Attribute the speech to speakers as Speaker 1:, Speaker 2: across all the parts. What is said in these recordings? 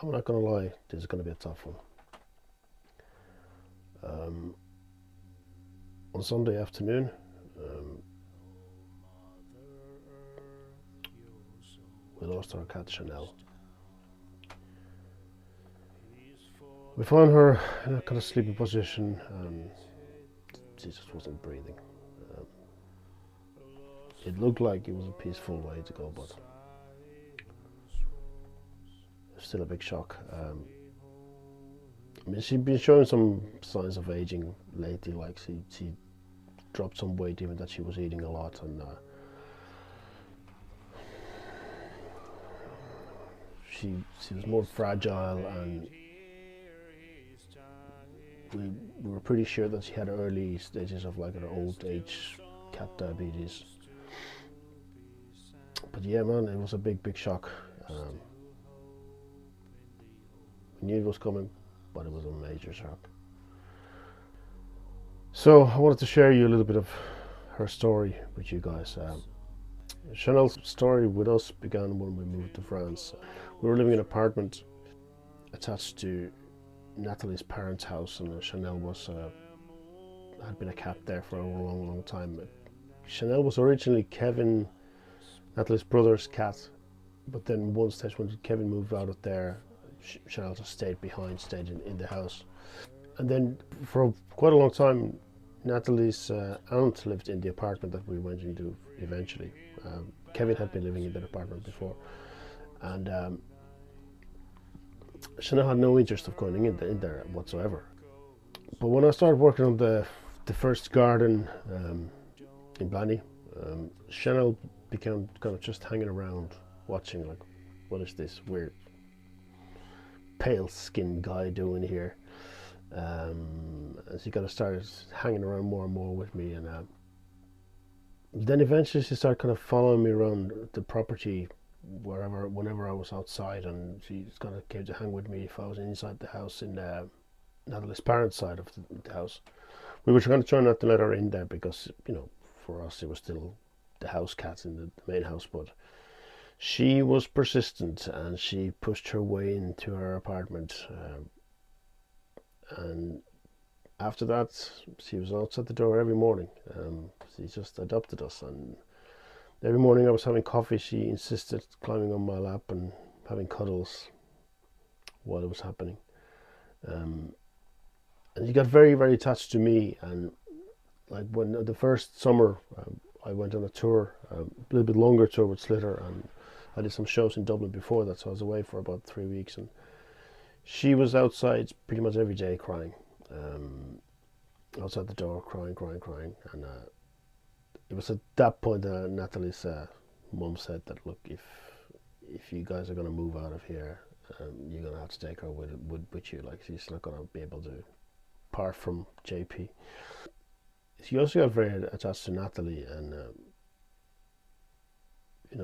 Speaker 1: I'm not gonna lie, this is gonna be a tough one. Um, on Sunday afternoon, um, we lost our cat Chanel. We found her in a kind of sleeping position, and she just wasn't breathing. Um, it looked like it was a peaceful way to go, but it's still a big shock. I mean, she'd been showing some signs of aging lately, like she dropped some weight, even that she was eating a lot, and she was more fragile, and we were pretty sure that she had early stages of like an old age cat diabetes. But yeah, man, it was a big shock. Um, we knew it was coming, but it was a major shock. So I wanted to share you a little bit of her story with you guys. Chanel's story with us began when we moved to France. We were living in an apartment attached to Natalie's parents' house, and Chanel was had been a cat there for a long time. Chanel was originally Kevin, Natalie's brother's cat, but then one stage when Kevin moved out of there, Chanel just stayed behind, stayed in the house. And then for quite a long time, Natalie's aunt lived in the apartment that we went into eventually. Kevin had been living in that apartment before, and Chanel had no interest of going in there whatsoever. But when I started working on the first garden in Blanny, Chanel became kind of just hanging around, watching like, what is this weird pale skinned guy doing here? And she kind of started hanging around more and more with me, and then eventually she started kind of following me around the property whenever I was outside, and she kind of came to hang with me if I was inside the house in Natalie's parents' side of the house. We were kind of trying not to let her in there because, for us it was still the house cat in the main house, but she was persistent and she pushed her way into our apartment. And after that, she was outside the door every morning. She just adopted us, and every morning I was having coffee. She insisted climbing on my lap and having cuddles while it was happening. Um, and she got very attached to me. And like when the first summer, I went on a tour, a little bit longer tour with Slitter, and I did some shows in Dublin before that, so I was away for about 3 weeks, and she was outside pretty much every day crying. Um, Outside the door, crying, and it was at that point that Natalie's mum said that, look, if you guys are gonna move out of here, you're gonna have to take her with you. Like, she's not gonna be able to part from JP. She also got very attached to Natalie, and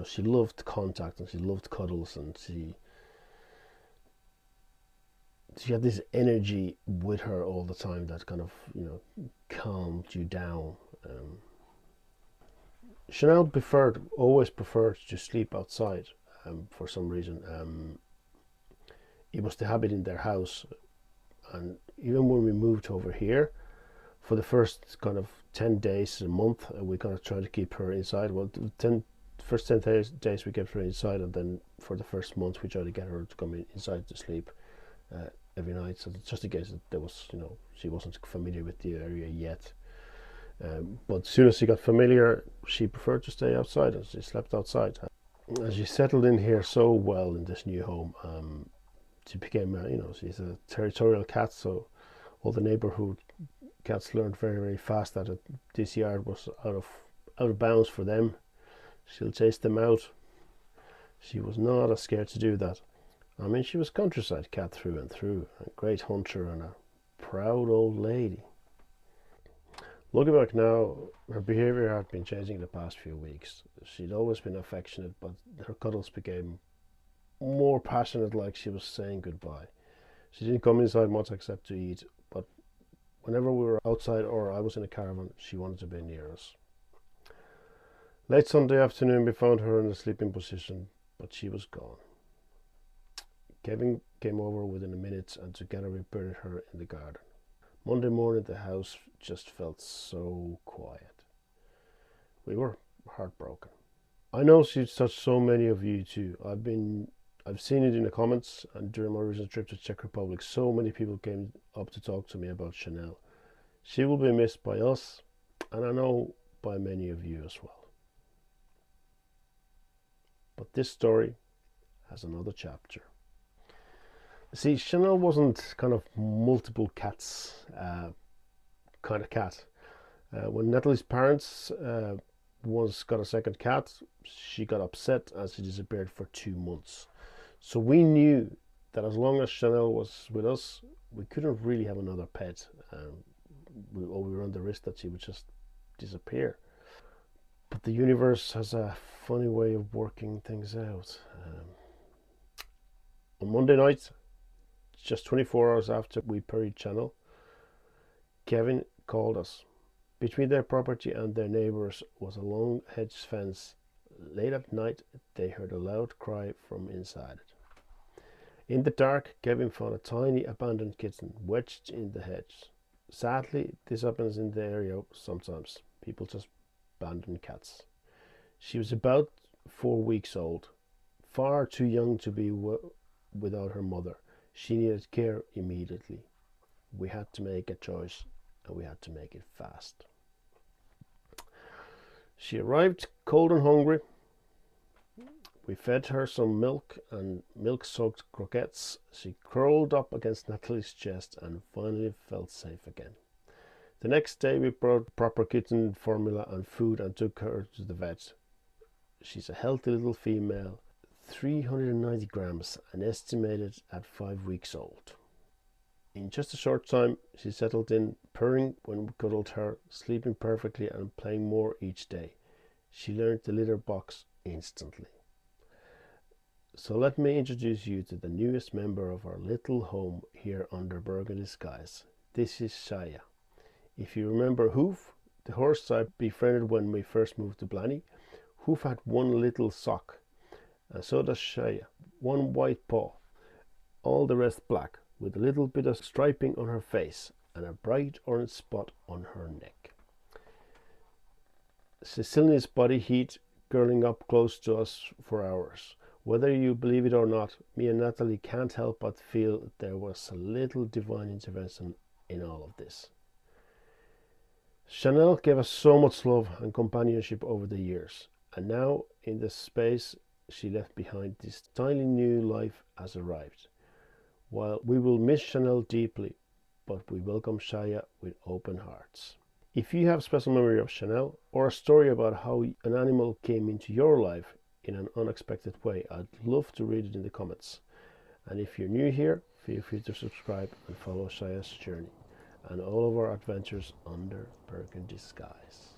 Speaker 1: she loved contact and she loved cuddles, and she had this energy with her all the time that kind of calmed you down. Chanel always preferred to sleep outside for some reason. It was the habit in their house, and even when we moved over here, for the first kind of 10 days, a month, we kind of tried to keep her inside. Well, first 10 days we kept her inside, and then for the first month we tried to get her to come inside to sleep uh, every night, so just in case that there was, she wasn't familiar with the area yet. But as soon as she got familiar, she preferred to stay outside, and she slept outside. And she settled in here so well in this new home. She became, she's a territorial cat, so all the neighborhood cats learned very fast that this yard was out of bounds for them. She'll chase them out. She was not as scared to do that. I mean, she was countryside cat through and through, a great hunter and a proud old lady. Looking back now, her behaviour had been changing the past few weeks. She'd always been affectionate, but her cuddles became more passionate, like she was saying goodbye. She didn't come inside much except to eat, but whenever we were outside or I was in a caravan, she wanted to be near us. Late Sunday afternoon, we found her in a sleeping position, but she was gone. Kevin came over within a minute and together we buried her in the garden. Monday morning the house just felt so quiet. We were heartbroken. I know she's touched so many of you too. I've seen it in the comments, and during my recent trip to Czech Republic so many people came up to talk to me about Chanel. She will be missed by us, and I know by many of you as well. But this story has another chapter. See, Chanel wasn't kind of multiple cats kind of cat. When Natalie's parents once got a second cat, she got upset and she disappeared for 2 months. So we knew that as long as Chanel was with us, we couldn't really have another pet. We run the risk that she would just disappear. But the universe has a funny way of working things out. On Monday night, just 24 hours after we buried Chanel, Kevin called us. Between their property and their neighbours was a long hedge fence. Late at night, they heard a loud cry from inside it. In the dark, Kevin found a tiny abandoned kitten wedged in the hedge. Sadly, this happens in the area sometimes. People just abandon cats. She was about 4 weeks old, far too young to be without her mother. She needed care immediately. We had to make a choice, and we had to make it fast. She arrived cold and hungry. We fed her some milk and milk-soaked croquettes. She curled up against Natalie's chest and finally felt safe again. The next day we brought proper kitten formula and food and took her to the vet. She's a healthy little female, 390 grams and estimated at 5 weeks old. In just a short time, she settled in, purring when we cuddled her, sleeping perfectly and playing more each day. She learned the litter box instantly. So let me introduce you to the newest member of our little home here under Burgundy Skies. This is Chaya. If you remember Hoof, the horse I befriended when we first moved to Blanny, Hoof had one little sock, and so does Chaya, one white paw, all the rest black, with a little bit of striping on her face and a bright orange spot on her neck. Sicilian's body heat curling up close to us for hours. Whether you believe it or not, me and Natalie can't help but feel there was a little divine intervention in all of this. Chanel gave us so much love and companionship over the years, and now in the space she left behind, this tiny new life has arrived. While we will miss Chanel deeply, but we welcome Chaya with open hearts. If you have a special memory of Chanel or a story about how an animal came into your life in an unexpected way, I'd love to read it in the comments. And if you're new here, feel free to subscribe and follow Chaya's journey and all of our adventures under Burgundy Skies.